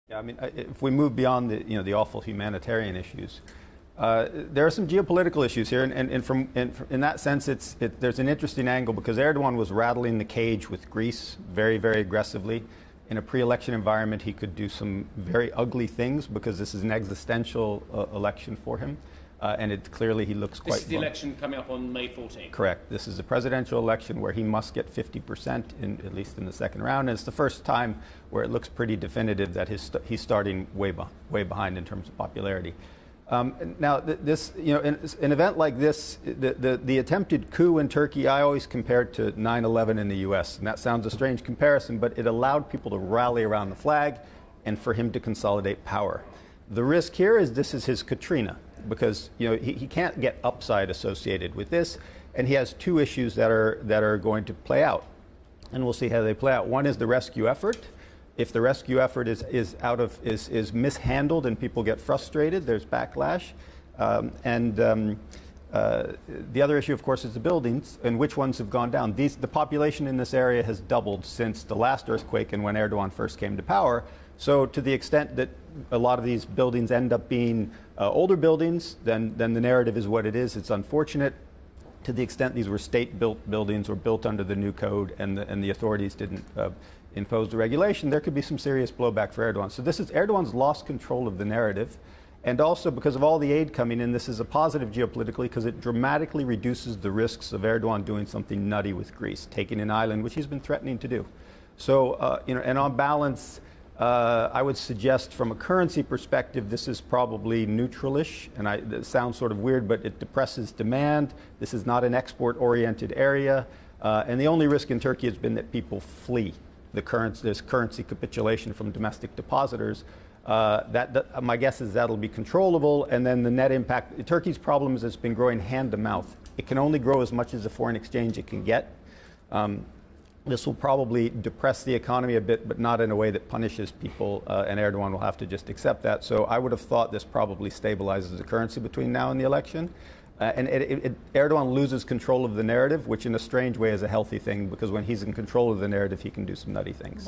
Yeah, I mean, if we move beyond the awful humanitarian issues, there are some geopolitical issues here, and in that sense, there's an interesting angle because Erdogan was rattling the cage with Greece very, very aggressively. In a pre-election environment, he could do some very ugly things because this is an existential election for him. And clearly he looks quite... This is the election coming up on May 14th. Correct. This is a presidential election where he must get 50%, at least in the second round. And it's the first time where it looks pretty definitive that he's starting way behind in terms of popularity. Now, an event like this, the attempted coup in Turkey, I always compare it to 9/11 in the U.S. And that sounds a strange comparison, but it allowed people to rally around the flag and for him to consolidate power. The risk here is this is his Katrina, because he can't get upside associated with this, and he has two issues that are going to play out, and we'll see how they play out. One is the rescue effort. If the rescue effort is mishandled and people get frustrated, there's backlash. The other issue, of course, is the buildings and which ones have gone down. The population in this area has doubled since the last earthquake and when Erdogan first came to power. So to the extent that a lot of these buildings end up being older buildings, then the narrative is what it is. It's unfortunate. To the extent these were state-built buildings or built under the new code and the authorities didn't impose the regulation, there could be some serious blowback for Erdogan. So Erdogan's lost control of the narrative. And also, because of all the aid coming in, this is a positive geopolitically because it dramatically reduces the risks of Erdogan doing something nutty with Greece, taking an island, which he's been threatening to do. So, and on balance, I would suggest from a currency perspective, this is probably neutralish. And it sounds sort of weird, but it depresses demand. This is not an export-oriented area. And the only risk in Turkey has been that people flee. There's currency capitulation from domestic depositors. My guess is that'll be controllable, and then the net impact. Turkey's problem is it's been growing hand to mouth. It can only grow as much as the foreign exchange it can get. This will probably depress the economy a bit, but not in a way that punishes people, and Erdogan will have to just accept that. So I would have thought this probably stabilizes the currency between now and the election. Erdogan loses control of the narrative, which in a strange way is a healthy thing, because when he's in control of the narrative, he can do some nutty things.